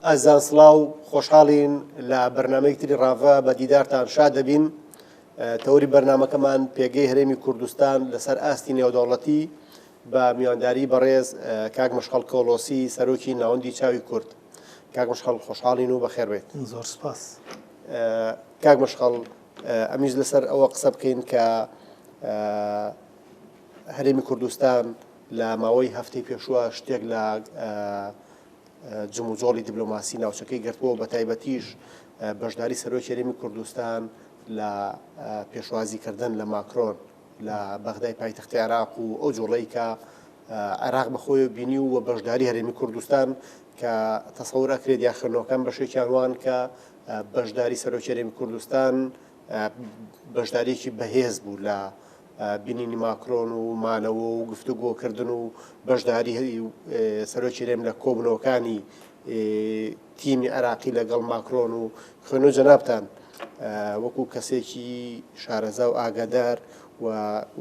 ئازان سڵاو خۆشحاڵین لە بەرنمەیەکی ڕاڤە بە دیدارتان شاد دەبین. تەوری بەرنمەکەمان پێگەی هەرێمی کوردستان لەسەر ئاستی نێودەوڵەتی بە میوانداری بەڕێز کاک مشخەڵ کۆڵۆسی سەرۆکی ناوەندی چاوی کورد. کاک مشخەڵ خۆشحاڵین و بەخێر بێت. زۆر سپاس. کاک مشخەڵ ئەمیش لەسەر ئەوە قسە بکەین کە هەرێمی کوردستان لە ماوەی هەفتەی پێشووە شتێک لە جم و جۆڵی دیبلۆماسی ناوچەکەی گرتووە بە تایبەتیش بەشداری سەرۆکی هەرێمی کوردستان لە پێشوازیکردن لە ماکرۆن لە بەغدای پایتەختی عێراق و ئەو جوڵەی کە عێراق بەخۆی بینی و بەشداری هەرێمی کوردستان کە تەسەور ئەکرێت یاخردنەوەکان بەشێکیان وان کە بەشداری سەرۆکی هەرێمی کوردستان بەشدارێکی بەهێز بوو لە بینینی ماکرۆن و مانەوە و گفتوگۆکردن و بەشداری سەرۆکی هەرێم لە کۆبنەوەکانی تیمی عێراقی لەگەڵ ماکرۆن و خوێنە جەنابتان وەکو کەسێکی شارەزا و ئاگادار و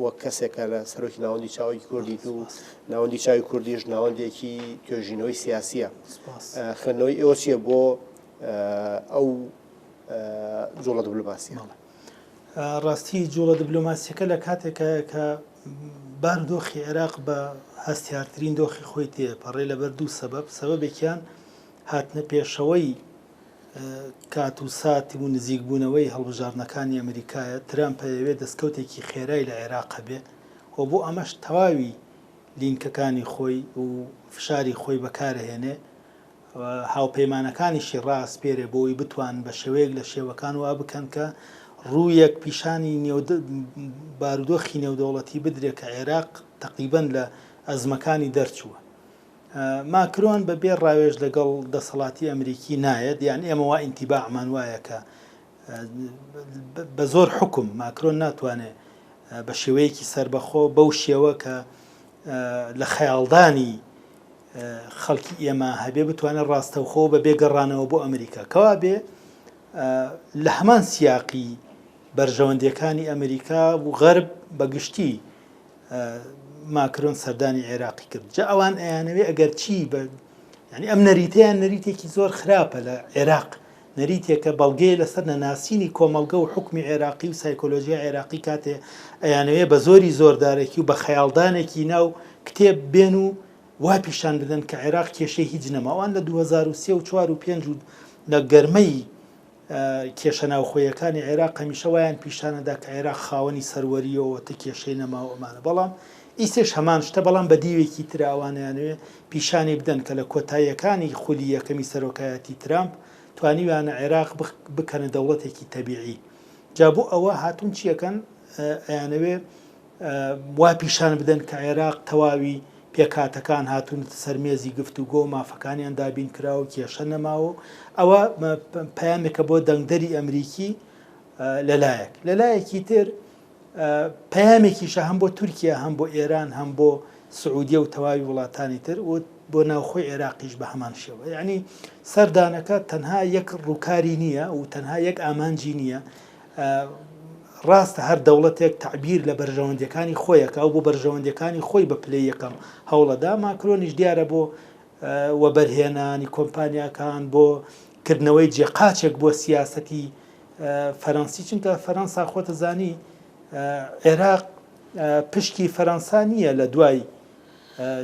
وەک کەسێکە لە سەرۆکی ناوەندی چاوی کوردیت و ناوەندی چاوی کوردیش ناوەندێکی توێژینەوەی سیاسیە. خوێندنەوەی ئێوە چییە بۆ ئەو جوڵە دیبلۆماسیە؟ ڕاستی جوڵە دیبلۆماسیەکە لە کاتێکە کە بارودۆخی عێراق بە هەستیارترین دۆخی خۆی تێپەڕێ لەبەر دوو سەبەبێکیان هاتنە پێشەوەی کات و ساتی و نزیکبوونەوەی هەڵبژارنەکانی ئەمریکایە. ترامپەیەوێ دەستکەوتێکی خێرای لە عێراق بێ و بۆ ئەمەش تەواوی لینکەکانی خۆی و فشاری خۆی بەکارهێنێ هاوپەیمانەکانیشی ڕاستپێرێ بۆی بتوان بە شێوەیەک لە شێوەکان وا بکەن کە ڕوویەک پیشانی بارودۆخی نێودەوڵەتی بدرێت کە عێراق تقریبەن لە ئەزمەکانی دەرچووە. ماکرۆن بەبێ ڕاوێژ لەگەڵ دەسەڵاتی ئەمریکی نایەت، یان ئێمە وا ئینتیباعمان وایە کە بە زۆر حکم ماکرۆن ناتوانێت بە شێوەیەکی سربەخۆ بەو شێوە کە لە خەیاڵدانی خەڵکی ئێمە هەبێ بتوانێت ڕاستەوخۆ بە بێگەڕانەوە بۆ ئەمریکا کەوا بێ لە هەمان سیاقی بەرژەوەندەکانی ئەمریکا و غەرب بەگشتی ماکرۆن سەردانی عێراقی کرد. جا ئەوان ئەیانەوێ ئەگەر چی ینی ئەم نەریتەیان نەریتێکی زۆر خراپە لە عێراق، نەریتێکە بەڵگەیە لەسەر نەناسینی کۆمەڵگە و حکمی عێراقی و سایکۆلۆژیای عێراقی کاتێ ئەیانەوێ بە زۆری زۆردارێکی و بە خەیاڵدانێکی ناو کتێب بێن و وا پیشان بدەن کە عێراق کێشەی هیچ نەماوان لە 2003 و 4 و 5 لە گەرمەی کێشە ناوخۆیەکانی عێراق هەمیشە وایان پیشانەدا کە عێراق خاوەنی سەروەریەوە تە کێشەی نەماوەمانە. بەڵام ئیسێش هەمان شتە، بەڵام بە دیوێکی تراوانیانوێ پیشانی بدەن کە لە کۆتاییەکانی خولی یەکەمی سەرۆکایەتی ترامپ توانیوانە عێراق بکەنە دەوڵەتێکی تەبیعی. جا بۆ ئەوە هاتوون چیەکەن ئەیانەوێ وا پیشان بدەن کە عێراق تەواوی پێکاتەکان هاتوونەتە سەرمێزی گفتوگۆ و مافەکانیان دابین کراوە کێشە نەماوە. ئەوە پەیامێکە بۆ دەنگدەری ئەمریکی لەلایەکی تر پەیامێکیشە هەم بۆ تورکیا هەم بۆ ئێران هەم بۆ سعودیە و تەواوی وڵاتانی تر و بۆ ناوخۆی عێراقیش بە هەمان شێوە. یعنی سەردانەکە تەنها یەک ڕووکاری نییە و تەنها یەک ئامانجی نییە. ڕاستە هەر دەوڵەتێک تعبیر لە بەرژەوەندەکانی خۆیەکە و بۆ بەرژەوەندەکانی خۆی بە پلەی یەکەم هەوڵەدا. ماکرۆنیش دیارە بۆ وەبەرهێنانی کۆمپانیاکان بۆ کردنەوەی جێقاچێک بۆ سیاسەتی فەرەنسی، چونکە فەرەنسا خۆتە زانی عێراق پشکی فەرەنسا نییە لە دوای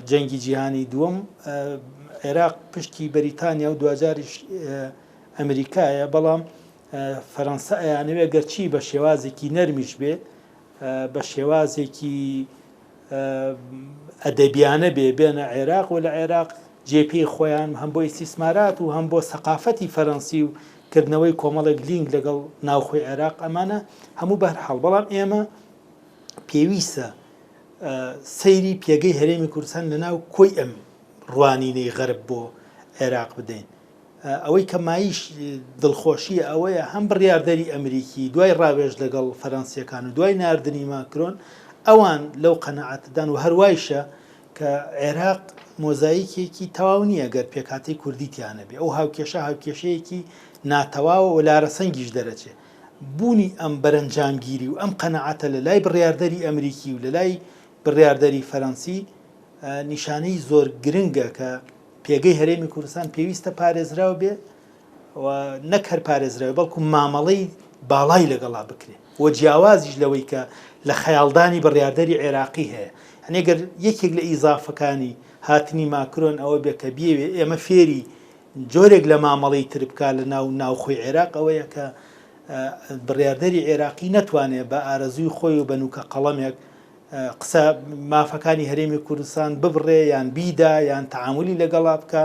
جەنگی جیهانی دووەم. عێراق پشتی بەریتانیا و دوجاریش ئەمریکایە، بەڵام فەرەنسا ئەیانەوێ گەرچی بە شێوازێکی نەرمیش بێ بە شێوازێکی ئەدەبیانە بێنە عێراق و لە عێراق جێپی خۆیان هەم بۆ ئیسیسمارات و هەم بۆ سەقافەتی فەرەنسی و کردنەوەی کۆمەڵێک لینک لەگەڵ ناوخۆی عێراق ئەمانە هەموو بەرحاڵ. بەڵام ئێمە پێویستە سەیری پێگەی هەرێمی کوردستان لەناو کۆی ئەم ڕوانینەی غەرب بۆ عێراق بدەین. ئەوەی کە مایش دڵخۆشی ئەوەیە هەم بڕیاردەری ئەمریکی دوای ڕاوێژ لەگەڵ فەرەنسیەکان و دوای ناردنی ماکرۆن ئەوان لەو قەنەعەتدان و هەروایشە کە عێراق مۆزاییکێکی تەواو نییە گەر پێکاتی کوردیتیانە بێ. ئەو هاوکێشەیەکی ناتەواوە و لارەسەنگیش دەرەچێ. بوونی ئەم بەرەنجامگیری و ئەم قەنەعەتە لە لای بڕیاردەری ئەمریکی و لە لای بڕیاردەری فەرەنسی نیشانەی زۆر گرنگە کە پێگەی هەرێمی کوردستان پێویستە پارێزراوە بێ و نەک هەر پارێزراوە بەڵکو مامەڵەی باڵای لەگەڵا بکرێ و جیاوازیش لەوەی کە لە خەیاڵدانی بڕیاردەری عێراقی هەیە هەنێگەر یەکێک لە ئیزافەکانی هاتنی ماکرۆن ئەوە بێ کە بیەوێ ئێمە فێری جۆرێک لە مامەڵەی تر بکە لە ناوخۆی عێراق ئەوەیە کە بڕیاردەری عێراقی نەتوانێت بە ئارەزوی خۆی و بە نوکە قەڵەمێک قسە مافەکانی هەرێمی کوردستان ببڕێ یان بیدا یان تەعاملی لەگەڵا بکە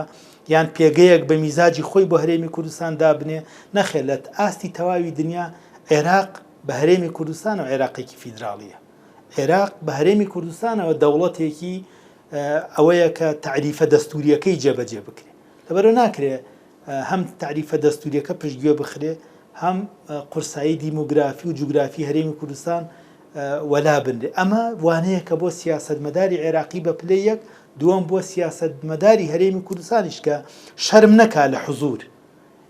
یان پێگەیەک بە میزاجی خۆی بۆ هەرێمی کوردستان دابنێ نەخێت ئاستی تەواوی دنیا عێراق بە هەرێمی کوردستان و عێراقێکی فیدراڵیە عێراق بە هەرێمی کوردستانەوە دەوڵەتێکی ئەوەیە کە تعریفە دەستوریەکەی جێبەجێ بکرێ لەبەرەوە ناکرێ هەم تعریفە دەستوریەکە پشتگوێ بخرێ هەم قورسایی دیموگرافی و جوگرافی هەرێمی کوردستان وەلا بنرێ ئەمە وانەیە کە بۆ سیاسەتمەداری عێراقی بە پلەی یەک دووەم بۆ سیاسەتمەداری هەرێمی کوردستانیش کە شەرم نەکا لە حوزور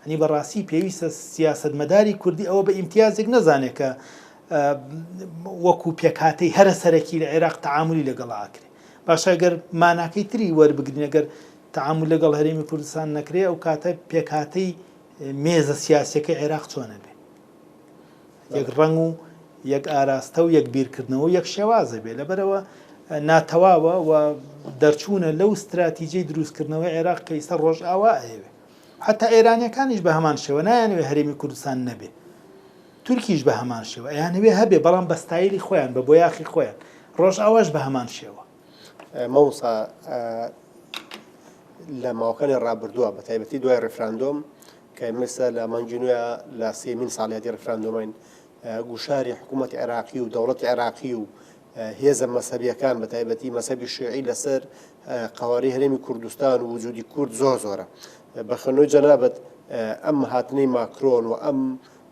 ئەنی بەڕاستی پێویستە سیاسەتمەداری کوردی ئەوە بە ئیمتیازێک نەزانێت کە وەکو پێکهاتەی هەرە سەرەکی لە عێراق تەعاملی لەگەڵا ئاکرێ باشە گەر ماناکەی تری وەربگرین ئەگەر تەعامل لەگەڵ هەرێمی کوردستان نەکرێ ئەو کاتە پێکهاتەی مێزە سیاسەکەی عێراق چۆنە بێ یەک ڕەنگ و یەک ئاراستە و یەک بیرکردنەوە و یەک شێوازە بێ لەبەرەوە ناتەواوە و دەرچوونە لەو استراتیژیەی دروستکردنەوەی عێراق کە ئێستا ڕۆژئاوا ئەوێ حتا ئێرانیەکانیش بە هەمان شێوە نایانوێ هەرێمی کوردستان نەبێ تورکیش بە هەمان شێوە یانوێ هەبێ بەڵام بە ستایلی خۆیان بە بۆیاخی خۆیان ڕۆژئاواش بە هەمان شێوە مەوسا لە ماوەکانی ڕابردووە بە تایبەتی دوای ڕێفراندۆم کە ئێمێستا لە مانگی لە سێمین ساڵیاتی ڕێفراندۆمین گوشاری حکوومەتی عێراقی و دەوڵەتی عێراقی و هێزە مەسەبیەکان بە تایبەتی مەسەبی شیوعی لەسەر قەواری هەرێمی کوردستان و وجودی کورد زۆرە بەخەنۆی جەنابەت ئەم هاتنەی ماکرۆن و ئەم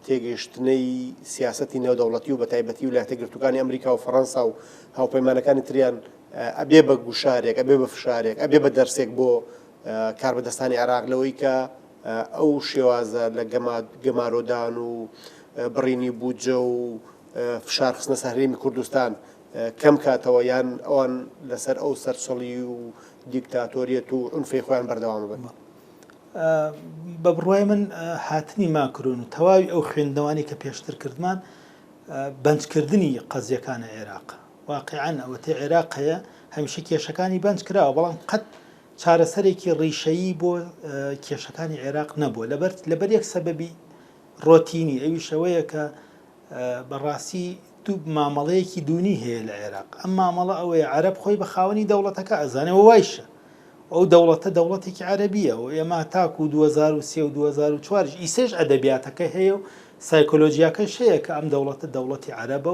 تێگەیشتنەی سیاسەتی نێودەوڵەتی و بە تایبەتی ویلایەتە گرتووەکانی ئەمریکا و فەڕەنسا و هاوپەیمانەکانی تریان ئەبێ بە گوشارێک ئەبێ بە فشارێک ئەبێ بە دەرسێک بۆ کاربەدەستانی عێراق لەوەی کە ئەو شێوازە لە گەمارۆدان و بڕینی بوجە و فشار خستنە سەر هەرێمی کوردستان کەم کاتەوە یان ئەوان لەسەر ئەو سەرسەڵی و دیکتاتۆریەت و عنفەی خۆیان بەردەوام بن بە بڕوای من هاتنی ماکرۆن و تەواوی ئەو خوێندنەوانی کە پێشتر کردمان بەنجکردنی قەزیەکانە عێراق واقعان ئەوەتە عێراق هەیە هەمیشە کێشەکانی بەنج کراوە بەڵام قەت چارەسەرێکی ڕیشەیی بۆ کێشەکانی عێراق نەبووە لەبەر یەک سەبەبی ڕۆتینی ئەویشەوەیە کە بەڕاستی دوو مامەڵەیەکی دوونی هەیە لە عێراق ئەم مامەڵە ئەوەیە عەرەب خۆی بە خاوەنی دەوڵەتەکە ئەزانێەوە وایشە ئەو دەوڵەتە دەوڵەتێکی عەرەبیە و ئێمە تاکو 2003 و 2004 ئیسێش ئەدەبیاتەکە هەیە و سایکۆلۆژیاکەش هەیە کە ئەم دەوڵەتە دەوڵەتی عەرەبە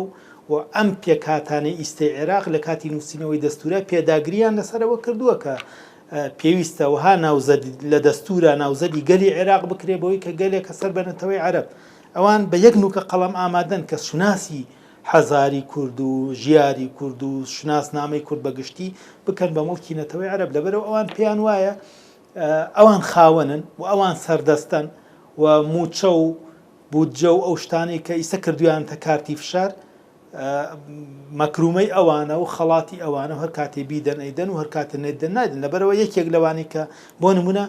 و ئەم پێکهاتانەی ئیستەی عێراق لە کاتی نووسینەوەی دەستورە پێداگریان لەسەرەوە کردووە کە پێویستە وها ناوزەد لە دەستورە ناوزەدی گەلی عێراق بکرێ بەوەی کە گەلێکە سەر بەنەتەوەی عەرەب ئەوان بە یەک نوکە قەڵەم ئامادەن کە سوناسی حەزاری کورد و ژیاری کورد و شناسنامەی کورد بەگشتی بکەن بە مڵکینەتەوەی عەرەب لەبەرەوە ئەوان پێیان وایە ئەوان خاوەنن و ئەوان سەردەستن و موچە و بودجە و ئەو شتانەی کە ئیسە کردویانتە کارتی فشار مەکرومەی ئەوانە و خەڵاتی ئەوانە هەر کاتێ بیدەن ئەیدەن و هەر کاتە نێدەن نایدن لەبەرەوە یەکێک لەوانی کە بۆ نمونە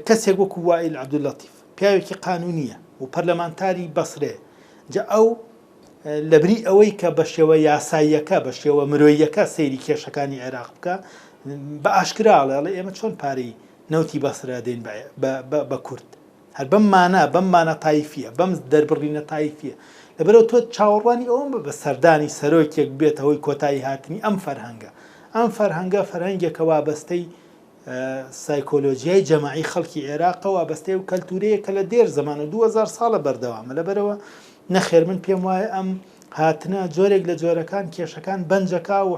کەسێک وەکو وائیل عەبدولەتیف پیاوێکی قانونیە و پەرلەمانتاری بەسرێ جا ئەو لەبری ئەوەی کە بە شێوە یاساییەکە بە شێوە مرۆییەکە سەیری کێشەکانی عێراق بکە بە ئاشکراڵێڵێ ئێمە چۆن پارەی نەوتی بەسرە دێن بە کورد هەر بەم مانە تایفیە بەم دەربڕینە تایفیە لەبەرەوە تۆ چاوەڕوانی ئەوم بە سەردانی سەرۆکێک بێتە هۆی کۆتایی هاتنی ئەم فەرهەنگە فەرهەنگێکە وابەستەی سایکۆلۆژیای جەماعی خەڵکی عێراقە وابەستەی و کەلتورەیە کە لە دێر زەمان و 2000 ساڵە بەردەوامە لەبەرەوە نەخێر من پێم وایە ئەم هاتنە جۆرێک لە جۆرەکان کێشەکان بەنجەکە و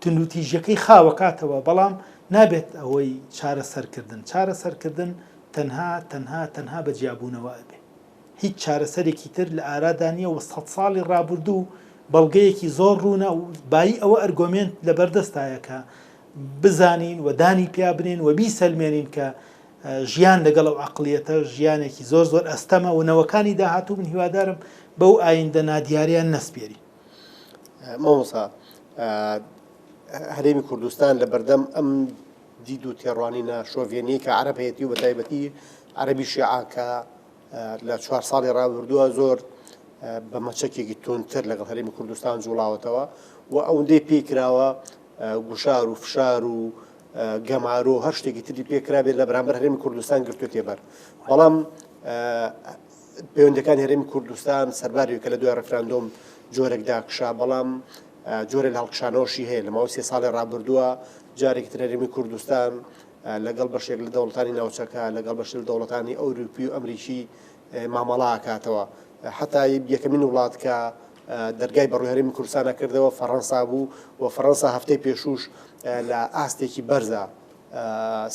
تونوتیژەکەی خاوەکاتەوە بەڵام نابێت ئەوەی چارەسەرکردن تەنها بە جیابوونەوە ئەبێ هیچ چارەسەرێکی تر لە ئارادانیە و 100 ساڵی ڕابردوو بەڵگەیەکی زۆر ڕوونە و بایی ئەوە ئەرگۆمێنت لە بەردەستایە کە بزانین و دانی پیا بنین و بیسەلمێنین کە ژیان لەگەڵ ئەو عەقڵیەتە ژیانێکی زۆر ئەستەمە و نەوەکانی داهاتوو من هیوادارم بەو ئایندە نادیاریان نەسپێری مامۆستا هەرێمی کوردستان لە بەردەم ئەم دید و تێڕوانینە شۆڤێنی کە عەرەب هەیەتی و بە تایبەتی عەرەبی شیعە کە لە 4 ساڵی ڕابردووە زۆر بە مەچەکێکی تونتر لەگەڵ هەرێمی کوردستان جوڵاوەتەوە و ئەوەندەی پێی کراوە گوشار و فشار و گەمار و هەر شتێکی تری پێکرابێت لە بەرامبەر هەرێمی کوردستان گرتووە تێبەر. بەڵام پەیوەندەکانی هەرێمی کوردستان سەرباریەوە کە لە دوای ڕێفراندۆم جۆرێک داکشا، بەڵام جۆرێک لە هەڵکشانەوەشی هەیە. لە ماوەی 3 ساڵی ڕابردووە جارێکی تر هەرێمی کوردستان لەگەڵ بەشێک لە دەوڵەتانی ناوچەکە لەگەڵ بەشێک لە دەوڵەتانی ئەوروپی و ئەمریکی مامەڵا کاتەوە. حتا یەکەمین وڵات کە دەرگای بەڕووی هەرێمی کوردستانە کردەوە فەڕەنسا بوو و فەڕەنسا هەفتەی پێشوش لە ئاستێکی بەرزە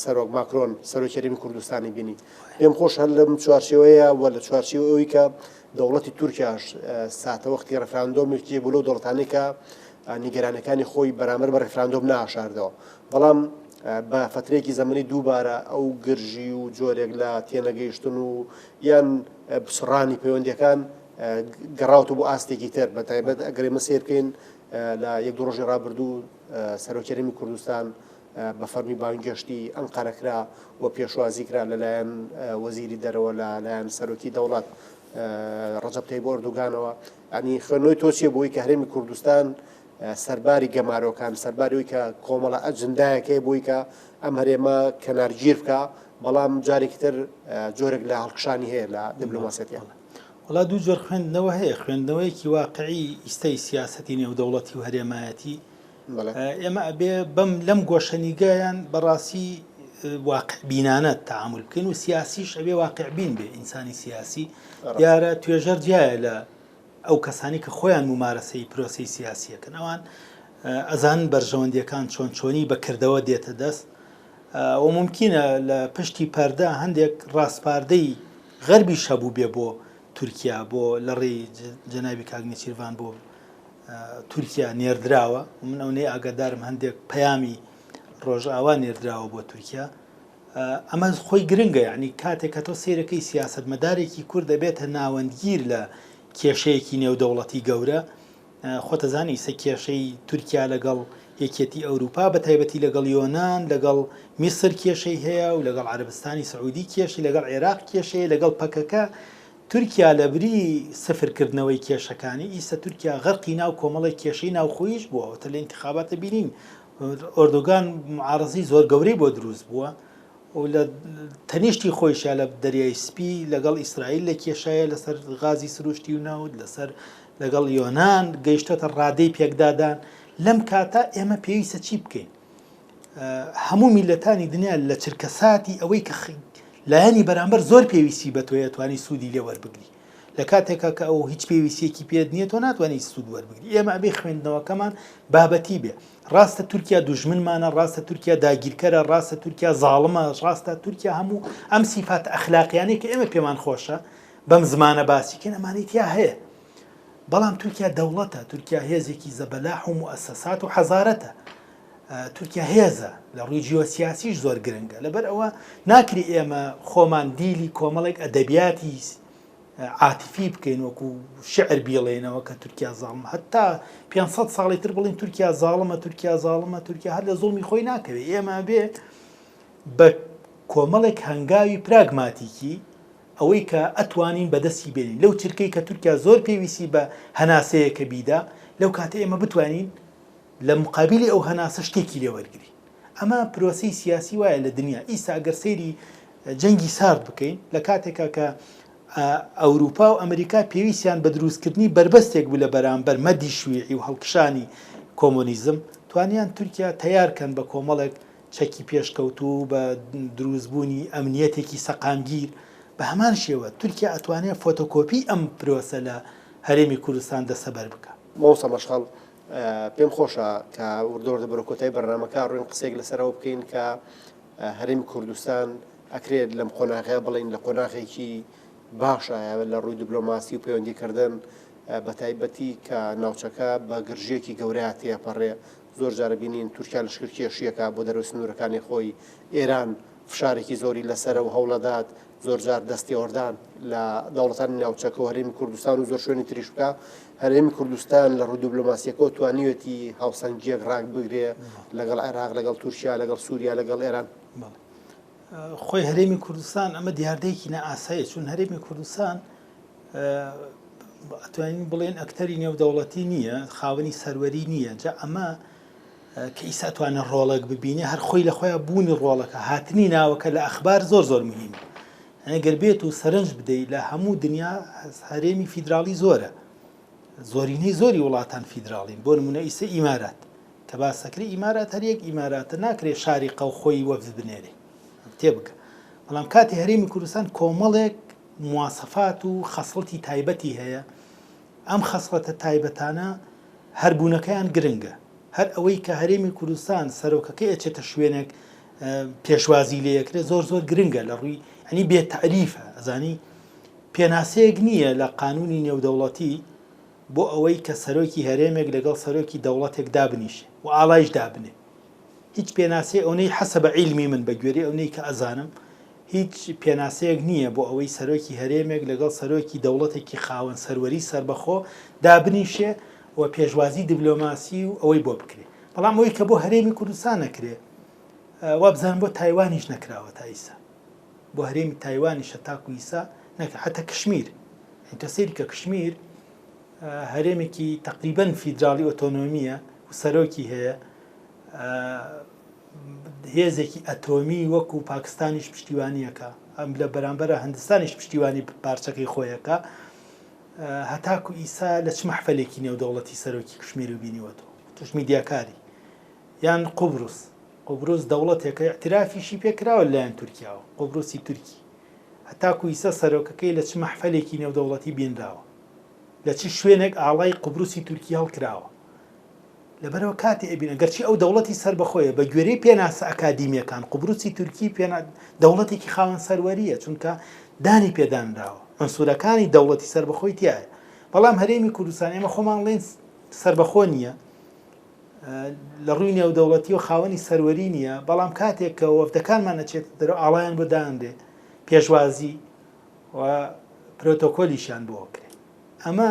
سەرۆک ماکرۆن سەرۆکی هەرێمی کوردستانی بینی. پێم خۆش هەر لەم چوارچێوەیە و لە چوارچێوەی کە دەوڵەتی تورکیاش ساتە وەختی ڕێفراندۆمێکی بوو لەو دەوڵەتانەی کە نیگەرانەکانی خۆی بەرامبەر بە ڕێفراندۆم ناشاردەوە. بەڵام بە فترەیەکی زەمەنی دووبارە ئەو گرژی و جۆرێک لە تێنەگەیشتن و یان بسڕانی پەیوەندیەکان گەڕاوتە بۆ ئاستێکی تر. بە تایبەت ئەگەر ئێمە سیر بکەین لە 1-2 ڕۆژی ڕابردوو سەرۆکی هەرێمی کوردستان بە فەرمی بانگێشتی ئەنقەرەکرا و پێشوازی کرا لەلایەن وەزیری دەرەوە لەلایەن سەرۆکی دەوڵەت ڕەجەب تەیب ئەردوغانەوە. ینی خوێندنەوەی تۆچیە بۆی کە هەرێمی کوردستان سەرباری گەمارۆکان سەرباریەوەی کە کۆمەڵە ئەجندایەکەی بووی کە ئەم هەرێمە کەنارگیر بکە، بەڵام جارێکی تر جۆرێک لە هەڵکشانی هەیە لە دیبلۆماسیەتیان. وڵا دوو جۆر خوێندنەوە هەیە، خوێندنەوەیەکی واقعی ئیستەی سیاسەتی نێودەوڵەتی و هەرێمایەتی. ئێمە ئەبێ بەم لەم گۆشەنیگایان بەڕاستی واقع بینانە تەعامل بکەین و سیاسیش ئەبێ واقع بین بێ. ئینسانی سیاسی دیارە توێژەر جایە لە ئەو کەسانی کە خۆیان ممارەسەی پرۆسی سیاسیەکەن. ئەوان ئەزان بەرژەوەندیەکان چۆن چۆنی بەکردەوە دێتە دەست و ممکنە لە پشتی پەردە هەندێک ڕاستپاردەی غەربی شەبوو بێ بۆ تورکیا، بۆ لە ڕێی جەنابی کاک نێچیروان بۆ تورکیا نێردراوە و من ئەوەی ئاگادارم هەندێک پەیامی ڕۆژئاوا نێردراوە بۆ تورکیا. ئەمە خۆی گرنگە، یعنی کاتێک کە تۆ سیرەکەی سیاسەتمەدارێکی کورد دەبێتە ناوەندگیر لە کێشەیەکی نێودەوڵەتی گەورە. خۆتەزانی سە کێشەی تورکیا لەگەڵ یەکێتی ئەوروپا بە تایبەتی لەگەڵ یۆنان لەگەڵ میسر کێشەی هەیە و لەگەڵ عەرەبستانی سعودی کێشی، لەگەڵ عێراق کێشەیە، لەگەڵ پەکەکە. تورکیا لە بری سفرکردنەوەی کێشەکانی ئیستا تورکیا غەرقی ناو کۆمەڵی کێشەی ناوخۆیش بووە. تە لە ئینتیخاباتە بینین ئۆردۆگان معارەزی زۆر گەورەی بۆ دروست بووە و لە تەنیشتی خۆیشە لە دەریای سپی لەگەڵ ئیسرائیل لە کێشایە لەسەر غازی سروشتی و ناود لەسەر لەگەڵ یۆنان گەیشتۆتە ڕادەی پێکدادان. لەم کاتە ئێمە پێویستە چی بکەین؟ هەموو میلەتانی دنیا لە چرکەساتی ئەوەی کە لایەنی بەرامبەر زۆر پێویستی بە تۆیە توانی سوودی لێ وەربگری. لە کاتێکە کە ئەو هیچ پێویستیەکی پێت نییە تۆ ناتوانانی سوود وەربگری. ئێمە ئەبێ خوێندنەوەکەمان بابەتی بێ. ڕاستە تورکیا دوژمنمانە، ڕاستە تورکیا داگیرکەرە، ڕاستە تورکیا زاڵمە، ڕاستە تورکیا هەموو ئەم سیفات ئەخلاقیانەی کە ئێمە پێمان خۆشە بەم زمانە باسیکەن ئەمانەی تیا هەیە. بەڵام تورکیا دەوڵەتە، تورکیا هێزێکی زەبەلاح و موەسەسات و حەزارەتە. تورکیا هێزە لە ڕووی جیۆسیاسیش زۆر گرنگە. لەبەر ئەوە ناکری ئێمە خۆمان دیلی کۆمەڵێک ئەدەبیاتی عاتیفی بکەین وەکو شعر بیڵێنەوە کە تورکیا زاڵمە. هەتا 500 ساڵی تر بڵین تورکیا زاڵمە، تورکیا زاڵمە، تورکیا هەر لە زوڵمی خۆی ناکەوێت. ئێمە بێ بە کۆمەڵێک هەنگاوی پراگماتیکی ئەوەی کە ئەتوانین بەدەستی بێنین لەو چرکەی کە تورکیا زۆر پێویستی بە هەناسەیەکە بیدا، لەو کاتە ئێمە بتوانین لە مقابلی ئەو هەناسە شتێکی لێوەرگری. ئەمە پرۆسی سیاسی وایە لە دنیا. ئیستا ئەگەر سەیری جەنگی سارد بکەین لە کاتێکە کە ئەوروپا و ئەمریکا پێویستیان بە دروستکردنی بربەستێک بوو لە بەرامبەر مەدی شوێعی و هەڵکشانی کۆمۆنیزم، توانیان تورکیا تەیارکەن بە کۆمەڵێک چەکی پێشکەوتوو بە دروستبوونی ئەمنیەتێکی سەقامگیر. بە هەمان شێوە تورکیا ئەتوانێت فۆتۆکۆپی ئەم پرۆسە لە هەرێمی کوردستان دەسەبەر بکە. مۆسە مەشغەڵ پێم خۆشە کە وردۆردە بەرە کۆتای بەرنامەکە ڕوین قسێک لەسەرەوە بکەین کە هەرێمی کوردستان ئەکرێت لەم قۆناغەیە بڵین لە قۆناغێکی باشە لە ڕووی دیبلۆماسی و پەیوەندیکردن بە تایبەتی کە ناوچەکە بە گرژێکی گەورەیە تێپەڕێ. زۆر جارە بینین تورکیا لەشکر کێشیەکە بۆ دەرەوە سنوورەکانی خۆی، ئێران فشارێکی زۆری لەسرە و هەوڵەدات زۆرجار دەستی ئۆردان لە دەوڵەتانی ناوچەکە و هەرێمی کوردستان و زۆر شوێنی تریش بکە هەرێمی کوردستان لە ڕوو دیبلۆماسیەکە توانیوێتی هاوسەنگیەک ڕاک بگرێ لەگەڵ عێراق لەگەڵ تورکیا لەگەڵ سووریا لەگەڵ ئێران. خۆی هەرێمی کوردستان ئەمە دیاردەیەکی نائاساییە چون هەرێمی کوردستان ئەتوانین بڵێن ئەکتەری نێودەوڵەتی نییە خاوەنی سەروەری نییە جا ئەمە کە ئیسا توانە ڕۆڵێک ببینێ هەر خۆی لە خۆیان بوونی ڕۆڵەکە هاتنی ناوەکە لە ئەخبار زۆر زۆر مهمە ئەگەر بێت و سەرنج بدەیت لە هەموو دنیا هەرێمی فیدراڵی زۆرە زۆرینەی زۆری وڵاتان فیدراڵین بۆ نمونە ئیسە ئیمارات کە باسەکری ئیمارات هەر یەک ئیماراتە ناکرێت شاری قەو خۆی وەفد بنێرێ تێبکە بەڵام کاتی هەرێمی کوردستان کۆمەڵێک مواسەفات و خەسڵەتی تایبەتی هەیە ئەم خەسڵەتە تایبەتانە هەربوونەکەیان گرنگە هەر ئەوەی کە هەرێمی کوردستان سەرۆکەکەی ئەچێتە شوێنێک پێشوازی لەیەکرێت زۆر زۆر گرنگە لە ڕووی ئەنی بێت تعریفە ئەزانی پێناسەیەک نییە لە قانونی نێودەوڵەتی بۆ ئەوەی کە سەرۆکی هەرێمێک لەگەڵ سەرۆکی دەوڵەتێک دابنیشێ و ئاڵایش دابنێ هیچ پێناسێ ئەوەی حەسە بە عیلمی من بە گوێرەی ئەوەی کە ئەزانم هیچ پێناسەیەک نییە بۆ ئەوەی سەرۆکی هەرێمێک لەگەڵ سەرۆکی دەوڵەتێکی خاوەن سەروەری سربەخۆ دابنیشێ و پێشوازی دیبلۆماسی و ئەوەی بۆ بکرێ بەڵام ئەوەی کە بۆ هەرێمی کوردستان نەکرێ وا بزانم بۆ تایوانیش نەکراوە تا ئیسا بۆ هەرێمی تایوانیشە تاکو ئیسا نەکە حتا کشمیر ئینتە سەیری کە کشمیر هەرێمێکی تقریبەن فیدراڵی ئۆتۆنۆمیە و سەرۆکی هەیە هێزێکی ئەتۆمی وەکو پاکستانیش پشتیوانیەکە ئەم لە بەرامبەرە هەندستانیش پشتیوانی پارچەکەی خۆیەکە هەتاکو ئیسا لە چ مەحفەلێکی نێودەوڵەتی سەرۆکی کشمیر و بینیوەتەوە توش میدیاکاری یان قوبروس دەوڵەتێکە اعترافیشی پێکراوە لایەن تورکیاوە قوبروسی تورکی هەتاکو ئیسا سەرۆکەکەی لە چ مەحفەلێکی نێودەوڵەتی بینراوە لە چ شوێنێک ئاڵای قوبروسی تورکی هەڵکراوە لەبەرەوە کاتی ئەبینە گەرچی ئەو دەوڵەتی سەر بەخۆیە بە گوێرەی پێناسە ئەکادیمیەکان قوبروسی تورکی دەوڵەتێکی خاوەن سەروەریە چونکە دانی پێدانراوە ئەنسوورەکانی دەوڵەتی سربەخۆی تایە بەڵام هەرێمی کوردستان ئێمە خۆمانڵێن سربەخۆ نییە لە ڕووی نێودەوڵەتی و خاوەنی سەروەری نییە بەڵام کاتێک کە وەفدەکانمان نەچێت دەرەوە ئاڵایان بۆ دانرێ پێشوازی و پرۆتۆکۆلیشیان بۆ کرێ ئەمە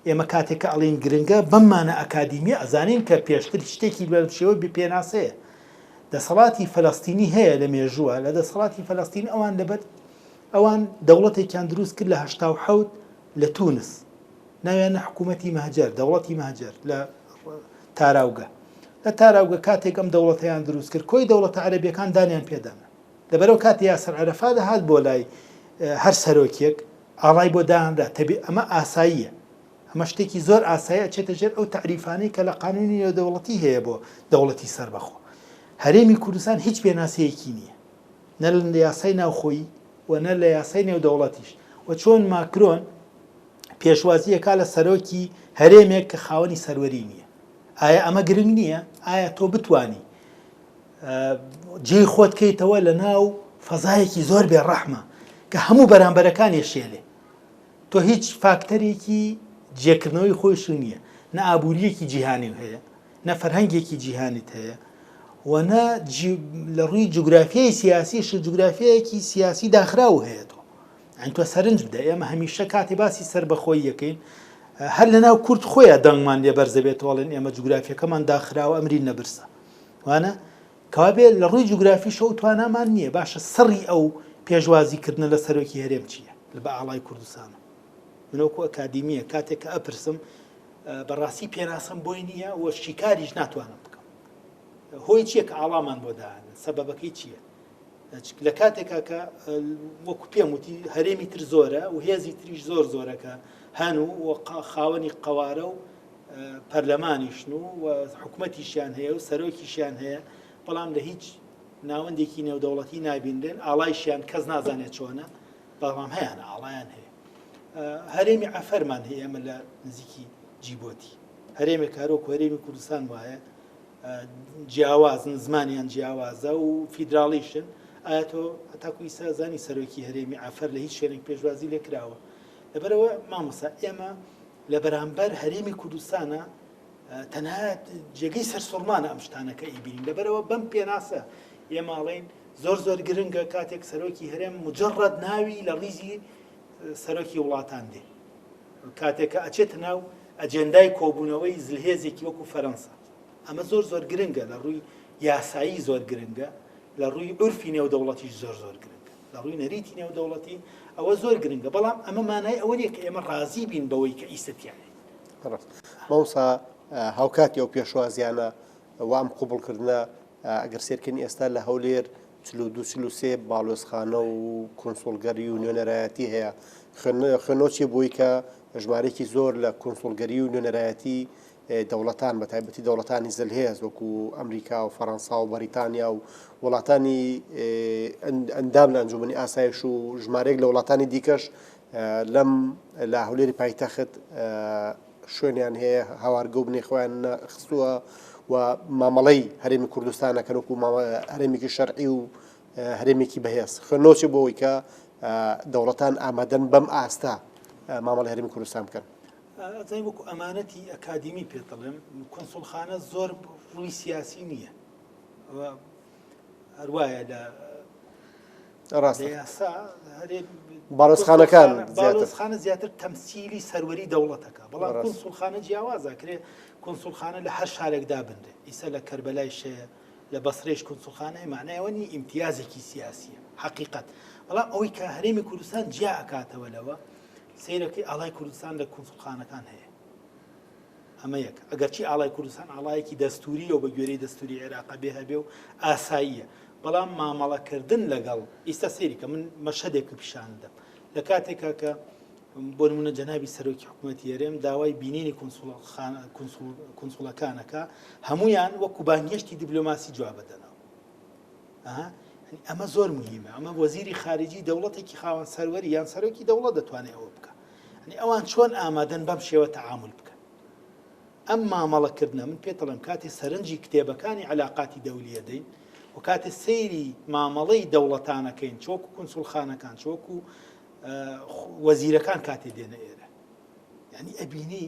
ئێمە کاتێک کە ئەڵین گرنگە بەممانە ئەکادیمی ئەزانین کە پێشتر شتێکی شێوە پێناسەیە دەسەڵاتی فەلەستینی هەیە لە مێژووە لە دەسەڵاتی فەلەستینی ئەوان لەبەر ئەوان دەوڵەتێکیان دروست کرد لە 1970 لە تونس ناویانە حکوومەتی مەهجەر دەوڵەتی مەهجەر لە تاراوگە لە تاراوگە کاتێک ئەم دەوڵەتیان دروست کرد کۆی دەوڵەتە عەرەبیەکان دانیان پێدانا لەبەرەوە کاتی یاسر عەرەفات هات بۆ لای هەر سەرۆکێک ئاڵای بۆ دانرا ئەمە ئاساییە ئەمە شتێکی زۆر ئاساییە چێتە ژێر ئەو تعریفانەی کە لە قانونی نێودەوڵەتی هەیە بۆ دەوڵەتی سەربەخۆ هەرێمی کوردستان هیچ پێناسەیەکی نییە نە لە یاسای ناوخۆیی و نە لە یاسای نێودەوڵەتیش و چۆن ماکرۆن پێشوازیەکە لە سەرۆکی هەرێمێک کە خاوەنی سەروەری نییە ئایا ئەمە گرنگ نییە ئایا تۆ بتانی جێی خۆت کەیتەوە لە ناو فەزایەکی زۆر بێڕەحمە کە هەموو بەرامبەرەکانی شێلێ تۆ هیچ فاکتەرێکی جێکردنەوەی خۆش نییە نە ئابوووریەکی جیهانی هەیە نە فەرهەنگێکی جیهانیت هەیە و نە لە ڕووی جوگرافیای سیاسیش جوگرافیایەکی سیاسی داخراو هەیە تۆ ئەین تۆ سەرنج بدە ئێمە هەمیشە کاتی باسی سەربەخۆی یەکەین هەر لە ناو کورد خۆیان دەنگمان لێ بەرزە بێتەوەڵێن ئێمە جوگرافیەکەمان داخراوە ئەمری نەبرسە وانە کەوابێ لە ڕووی جوگرافیشە و توانامان نییە باشە سڕی ئەو پێشوازیکردنە لە سەرۆکی هەرێم چییە لە بە ئاڵای کوردستانە منۆکو ئەکادیمیە کاتێک کە ئەپرسم بەڕاستی پێناسم بۆی نییە و شیکاریش ناتوانم بکەم هۆی چییە کە ئاڵامان بۆ داهاتن سەبەبەکەی چییە لە کاتێکا کە وەکو پێم وتی هەرێمی تر زۆرە و هێزی تریش زۆر زۆرەکە هەنوو و خاوەنی قەوارە و پەرلەمانیشن و حکوومەتیشیان هەیە و سەرۆکیشیان هەیە بەڵام لە هیچ ناوەندێکی نێودەوڵەتی نابیندرێن ئاڵایشیان کەس نازانێت چۆنە بەڵام هەیەە ئاڵایان هەیە هەرێمی عەفەرمان هەیە ئەمە لە نزیکی جیبۆتی هەرێمێک کارۆکو هەرێمی کوردستان وایە جیاوازن زمانیان جیاوازە و فیدراڵیشن ئایا تۆ هەتاکو ئیسا زانی سەرۆکی هەرێمی عەفەر لە هیچ شوێنێک پێشوازی لێکراوە لەبەرەوە مامۆستا ئێمە لە بەرامبەر هەرێمی کوردستانە تەنها جێگەی سەرسوڕمانە ئەم شتانەکە ئیبینین لەبەرەوە بەم پێناسە ئێماڵین زۆر گرنگە کاتێک سەرۆکی هەرێم مجرد ناوی لە ڕیزی سەرۆکی وڵاتان دێ کاتێکە ئەچێتە ناو ئەجێندای کۆبوونەوەی زلهێزێکی وەکو فەرەنسا ئەمە زۆر گرنگە لە ڕووی یاسایی زۆر گرنگە لە ڕووی عورفی نێودەوڵەتیش زۆر گرنگە لە ڕووی نەریتی نێودەوڵەتی ئەوە زۆر گرنگە بەڵام ئەمە مانای ئەوە نیە کە ئێمە ڕازی بین بەوەی کە ئیسەتیانێ مامۆستا هاوکاتی ئەو پێشوازیانە وام قوبڵکردنە ئەگەر سێرکردنی ئێستا لە هەولێر 42 باڵۆزخانە و کۆنسۆڵگەری و نوێنەرایەتی هەیە خوێنۆچی بووی کە ژمارەیەکی زۆر لە کۆنسۆڵگەری و نوێنەرایەتی دەوڵەتان بە تایبەتی دەوڵەتانی زلهێز وەکو ئەمریکا و فەڕەنسا و بەریتانیا و وڵاتانی ئەندام لە ئەنجومەنی ئاسایش و ژمارەیەک لە وڵاتانی دیکەش لەم لە هەولێری پایتەخت شوێنیان هەیە هاوارگە و بنێخۆیان خستووە و مامەڵەی هەرێمی کوردستانەکەن وەکو هەرێمێکی شەرعی و هەرێمێکی بەهێز خوێنۆچی بۆەوەی کە دەوڵەتان ئامادەن بەم ئاستا مامەڵی هەرێمی کوردستان بکەن ئەزای وەکو ئەمانەتی ئەکادیمی پێدەڵێم کۆنسوڵخانە زۆر ڕووی سیاسی نییە هەروایە لە یاسا باڵۆزخانە زیاتر تەمسیلی سەروەری دەوڵەتەکە بەڵام کۆنسوڵخانە جیاوازە کرێ کۆنسوڵخانە لە هەر شارێکدا بنرێ ئیسە لە کەربەلای شەیە لە بەسڕێش کۆنسوڵخانە معنایەوە نی ئیمتیازێکی سیاسیە حقیقەت بەڵام ئەوەی کە هەرێمی کوردستان جیا ئەکاتەوە لەوە سیرەکەی ئاڵای کوردستان لە کۆنسوڵخانەکان هەیە ئەمە یەک ئەگەرچی ئاڵای کوردستان ئاڵایەکی دەستوریە و بە گوێرەی دەستوری عێراق بێ هەبێ و ئاساییە بەڵام مامەڵەکردن لەگەڵ ئیستا سێری کە من مەشهدێک پیشان دەم لە کاتێکا کە بۆ نمونە جەنابی سەرۆکی حکوومەتی هەرێم داوای بینینی کۆنسوڵەکانەکە هەمویان وەکو بانگهێشتی دیبلۆماسی جواب بدەنەوە ئەمە زۆر مهمە ئەمە وەزیری خارجی دەوڵەتێکی خاوەن سەروەری یان سەرۆکی دەوڵەت دەتوانێت ئەوە بکە ئەوان چۆن ئامادەن بەم شێوە تەعامل بکەن ئەم مامەڵەکردنە من پێدەڵێم کاتێ سەرنجی کتێبەکانی علاقاتی دەولیە دەین و کاتێ سەیری مامەڵەی دەوڵەتانەکەین چۆکو کۆنسوڵخانەکان چۆکو وەزیرەکان کاتێ دێنە ئێرە یعنی ئەبینی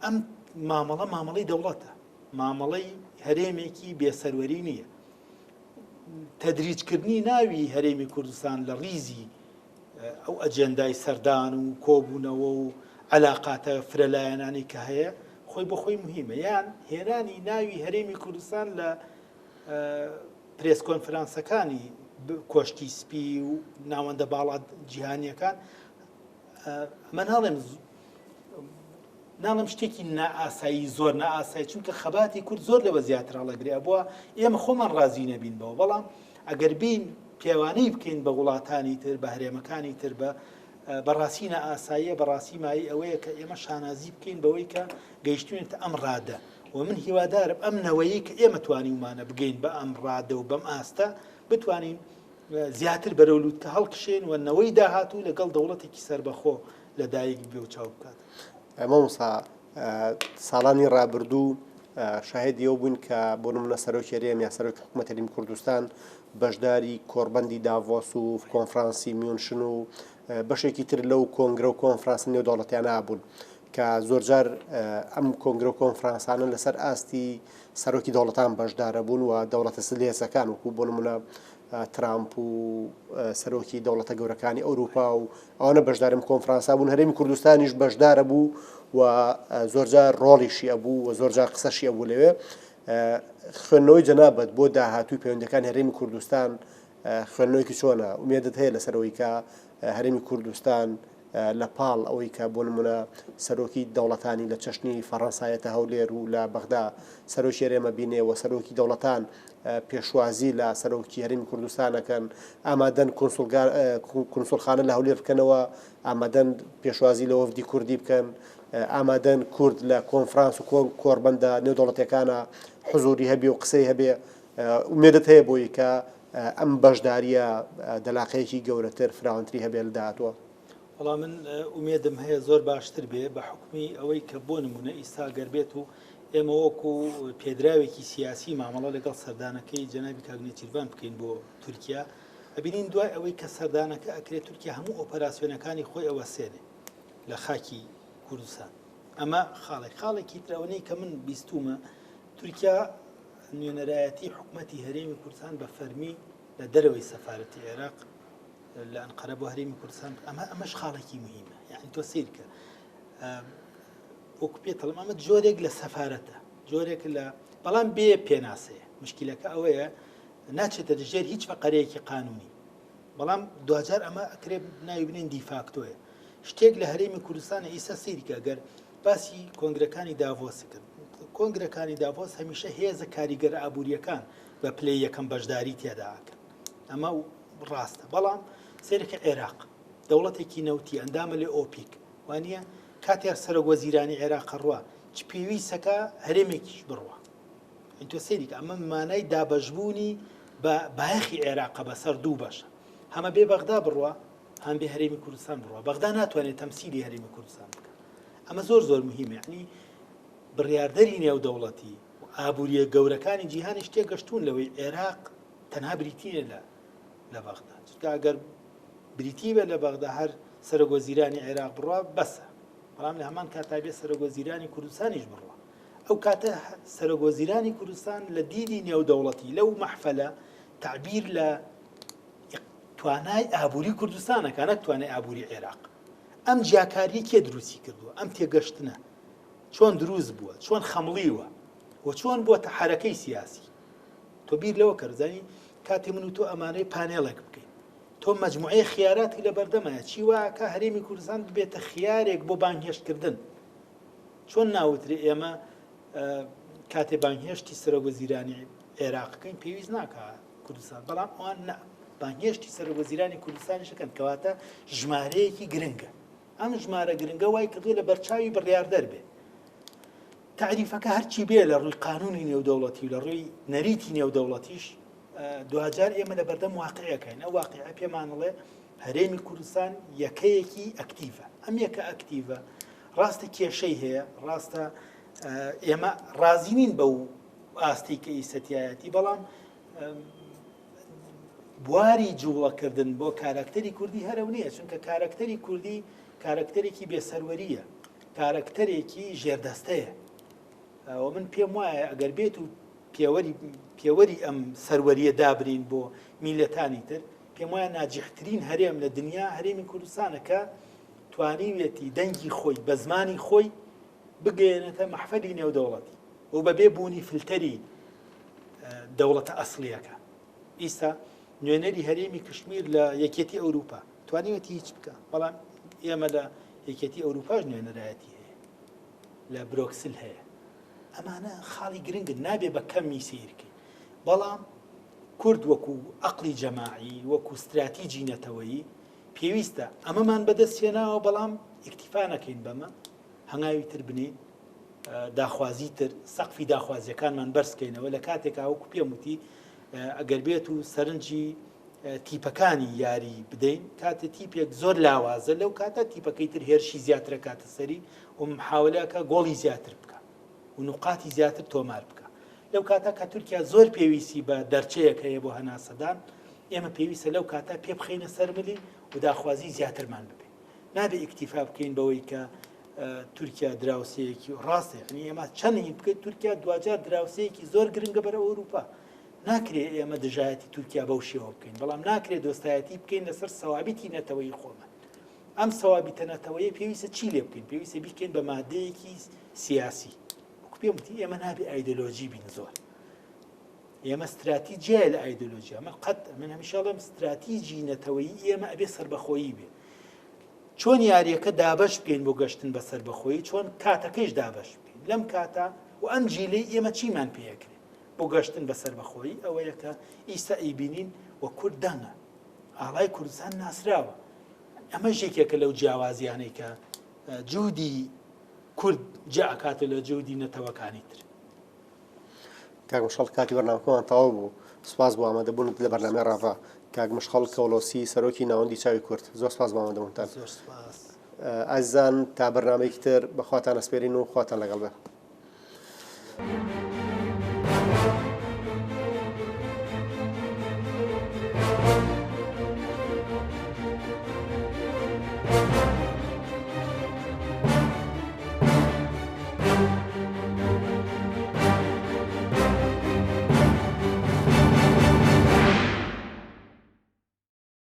ئەم مامەڵەی دەوڵەتە مامەڵەی هەرێمێکی بێسەروەری نییە تەدریجکردنی ناوی هەرێمی کوردستان لە ڕیزی ئەو ئەجێندای سەردان و کۆبوونەوە و علاقاتە فرەلایەنانی کە هەیە خۆی بە خۆی مهمە یان هێنانی ناوی هەرێمی کوردستان لە پرێس کۆنفرانسەکانی کۆشتی سپی و ناوەندە باڵات جیهانیەکان من ناڵێم شتێکی نائاسایی زۆر نائاسایی چونکە خەباتی کورد زۆر لەوە زیاتر هەڵەگرێ بووە ئێمە خۆمان ڕازی نەبین بەوە بەڵام ئەگەر بین پێوانەی بکەین بە وڵاتانی تر بە هەرێمەکانی تر بەڕاستی نائاساییە بەڕاستی مای ئەوەیە کە ئێمە شانازی بکەین بەوەی کە گەیشتوێنێتە ئەم ڕادە و من هیوادارم ئەم نەوەیی کە ئێمە توانیمانە بگەین بە ئەم ڕادە و بەم ئاستە بتوانین زیاتر بەرەولووتکە هەڵکشێن و نەوەی داهاتوو لەگەڵ دەوڵەتێکی سربەخۆ لەدایک بێ و چاو بکات. مامۆستا ساڵانی ڕابردوو شاهێدی ئەو بووین کە بۆ نمونە سەرۆکی هەرێم یا سەرۆکی حکوومەتی هەرێمی کوردستان بەشداری کۆڕبەندی داڤۆس و کۆنفرانسی میونشن و بەشێکی تر لەو کۆنگرە و کۆنفرانس نێودەوڵەتیانە بوون کە زۆرجار ئەم کۆنگرە و کۆنفرانسانە لەسەر ئاستی سەرۆکی دەوڵەتان بەشدارە بوون و دەوڵەتە سلێسەکان وەکو بۆ نمونە ترامپ و سەرۆکی دەوڵەتە گەورەکانی ئەوروپا و ئەوانە بەشدارم کۆنفرانسا بوون هەرێمی کوردستانیش بەشدارە بوو و زۆرجار ڕۆڵیشی ئەبوو و زۆرجار قسەشی ئەبوو لەوێ خوێندنەوەی جەنابەت بۆ داهاتووی پەیوەندەکانی هەرێمی کوردستان خوێندنەوەیکی چۆنە ومێدت هەیە لەسەرەوەی کە هەرێمی کوردستان لە پاڵ ئەوەی کە بۆ نمونە سەرۆکی دەوڵەتانی لە چەشنی فەڕەنسایەتە هەولێر و لە بەغدا سەرۆکی هەرێمە بینێەوە سەرۆکی دەوڵەتان پێشوازی لە سەرۆکی هەرێمی کوردستانەکەن ئامادەن کۆنسوڵخانە لە هەولێر بکەنەوە ئامادەن پێشوازی لە وەفدی کوردی بکەن ئامادەن کورد لە کۆنفرانس و کۆڕبەندە نێودەوڵەتیەکانە حزوری هەبێ و قسەی هەبێ ومێدت هەیە بۆی کە ئەم بەشداریە دەلاقەیەکی گەورەتر فراوانتری هەبێ لە داهاتوە. وەڵام من ئومێدم هەیە زۆر باشتر بێ بە حکمی ئەوەی کە بۆ نمونە ئیستا گەربێت و ئێمە وەکو پێدراوێکی سیاسی مامەڵە لەگەڵ سەردانەکەی جەنابی کاگنێچیروان بکەین بۆ تورکیا ئەبینین دوای ئەوەی کە سەردانەکە ئەکرێت تورکیا هەموو ئۆپەراسیۆنەکانی خۆی ئەوە سێنێ لە خاکی کوردستان ئەمە خاڵێکی ترەوەنەی کە من بیستومە تورکیا نوێنەرایەتی حکوومەتی هەرێمی کوردستان بە فەرمی لە دەرەوەی سەفارەتی عێراق لە ئەنقەرە بۆ هەرێمی کوردستان ئەمەش خاڵێکی مهمە. یعنی تۆ سیر کە وەکو پێتەڵم ئەمە جۆرێک لە سەفارەتە، جۆرێک لە بەڵام بێ پێناسەیە. مشکلەکە ئەوەیە ناچێتە دژێر هیچ فەقەرەیەکی قانونی، بەڵام دوجار ئەمە ئەکرێ ناوی بنێن دیفاکتۆیە. شتێک لە هەرێمی کوردستانە ئیسا سیریکە گەر باسی کۆنگرەکانی داڤۆسی کرد. کۆنگرەکانی داڤۆس هەمیشە هێزە کاریگەرە ئابوووریەکان بە پلەی یەکەم بەشداری تێداکەن، ئەمە ڕاستە. بەڵام سێرەکە عێراق دەوڵەتێکی نەوتی ئەندامە لێ ئۆپیک وانە کاتێک سەرۆکوەزیرانی عێراق ڕوا چ پێویستەکە هەرێمێکیش بڕوە. تۆ سێریکە ئەمە مانای دابەشبوونی بە بایەخی عێراقە بەسەر دوو بەشە، هەمە بێ بەغدا بڕوە هەم بێ هەرێمی کوردستان بڕوە. بەغدا ناتوانێت تەمسیلی هەرێمی کوردستان بکە. ئەمە زۆر زۆر مهمە. یعنی بڕیاردەری نێودەوڵەتی و ئابووریە گەورەکانی جیهانی شتێک گەشتوون لەوەی عێراق تەنها بریتینە لە بەغدا. چونکە ئەگەر بریتی بێ لە بەغدا هەر سەرۆکوەزیرانی عێراق بڕوا بەسە، بەڵام لە هەمان کاتا بێ سەرۆکوەزیرانی کوردستانیش بڕوە. ئەو کاتە سەرۆکوەزیرانی کوردستان لە دیدی نێودەوڵەتی لەو مەحفەلە تعبیر لە توانای ئابووری کوردستانەکە نەک توانای ئابووری عێراق. ئەم جیاکاریە کێ دروستی کردووە؟ ئەم تێگەشتنە چۆن دروست بووە، چۆن خەمڵیوە و چۆن بووەتە حرەکەی سیاسی. تۆ بیر لەوە کەرزانی کاتێ من و تۆ ئەمانەی پانێڵێک بکەین، تۆ مەجموعەی خیاراتی لە بەردەمایە چی وایە هەرێمی کوردستان ببێتە خیارێک بۆ بانگهێشتکردن. چۆن ناوترێ ئێمە کاتێ بانگهێشتی سەرۆکوەزیرانی عێراقەکەین پێویست ناکە کوردستان، بەڵام ئەوان بانگهێشتی سەرۆکوەزیرانی کوردستانیشەکەن کەواتە ژمارەیەکی گرنگە. ئەم ژمارە گرنگە وای کردووە لە بەرچاوی بڕیاردەر بێ. تعریفەکە هەرچی بێ لە ڕووی قانونی نێودەوڵەتی و لە ڕووی نەریتی نێودەوڵەتیش دوجار ئێمە لە بەردەم واقعەکەین. ئەو واقعە پێمانڵێ هەرێمی کوردستان یەکەیەکی ئەکتیڤە. ئەم یەکە ئەکتیڤە ڕاستە کێشەی هەیە، ڕاستە ئێمە ڕازی نین بەو ئاستی کە ئیسەتیایەتی، بەڵام بواری جوڵەکردن بۆ کارکتەری کوردی هەرەو نییە، چونکە کارکتەری کوردی کارکتەرێکی بێسەروەریە، کارکتەرێکی ژێردەستەیە. و من پێم وایە ئەگەر بێت و پێوەری ئەم سەروەریە دابرین بۆ میلەتانی تر، پێم وایە ناجحترین هەرێم لە دنیا هەرێمی کوردستانە کە توانیوێتی دەنگی خۆی بە زمانی خۆی بگەێنێتە مەحفەلی نێودەوڵەتی و بەبێ بوونی فلتەری دەوڵەتە ئەسڵیەکە. ئیستا نوێنەری هەرێمی کشمیر لە یەکێتی ئەوروپا توانیوێتی هیچ بکە، بەڵام ئێمە لە یەکێتی ئەوروپاش نوێنەرایەتی هەیە، لە برۆکسل هەیە. ئەمانە خاڵی گرنگن، نابێ بە کەمی سیرکەین. بەڵام کورد وەکو عەقڵی جەماعی، وەکو استراتیجی نەتەوەیی پێویستە ئەمەمان بەدەستهێناوە، بەڵام ئیکتیفا نەکەین بەمە، هەنگاوی تر بنین، داخوازی تر سەقفی داخوازیەکانمان بەرزکەینەوە. لە کاتێکا وەکو پێم وتی ئەگەر بێت و سەرنجی تیپەکانی یاری بدەین، کاتە تیپێک زۆر لاوازە لەو کاتە تیپەکەی تر هێرشی زیاترە کاتە سەری و محاولەکە گۆڵی زیاتر بکە و نقاتی زیاتر تۆمار بکە. لەو کاتە کە تورکیا زۆر پێویستی بە دەرچەیەک هەیە بۆ هەناسەدان، ئێمە پێویستە لەو کاتە پێ بخەینە سەرمەلی و داخوازی زیاترمان ببێ. نابێ ئیکتیفا بکەین بەوەی کە تورکیا دراوسەیەکی ڕاستە. یعنی ئێمە چەندی بکەیت تورکیا دوجار دراوسەیەکی زۆر گرنگە بەرە ئەوروپا. ناکرێت ئێمە دژایەتی تورکیا بەو شێوە بکەین، بەڵام ناکرێت دۆستایەتی بکەین لەسەر سەوابیتی نەتەوەی خۆمان. ئەم سەوابیتە نەتەوەیە پێویستە چی لێ بکەین؟ پێویستە بیکەین بە مادەیەکی سیاسی. وەکو پێم وتی ئێمە نابێ ئایدۆلۆژی بین زۆر. ئێمە استراتیجیە لە ئایدۆلۆژیا. من هەمیشە ئەڵێم استراتیجی نەتەوەیی ئێمە ئەبێ سەربەخۆیی بێ. چۆن یاریەکە دابەش بکەین بۆ گەشتن بە سەربەخۆیی، چۆن کاتەکەیش دابەش بکەین. لەم کاتە و ئەم جیلەی ئێمە چیمان پێیەکرێت بۆ گەشتن بە سەربەخۆیی؟ ئەوەیە کە ئیستا ئەیبینین وە کورد دەنگە، ئاڵای کوردستان ناسراوە. ئەمە ژێکێکە لەو جیاوازیانەی کە جوودی کورد جا ئەکاتە لە جوودی نەتەوەکانی تر. کاک مشخەڵ کاتی بەرنامەکەمان تەواو بوو. سوپاس بۆ ئامادەبوونت لە بەرنامەی ڕاڤا. کاک مشخەڵ کەوڵۆسی سەرۆکی ناوەندی چاوی کورد، زۆر سپاس بۆ ئامادەبوونتان. زۆر سپاس. ئازیزان تا بەرنامەیەکی تر بەخواتان ئەسپێرین و خواتان لەگەڵ بێ.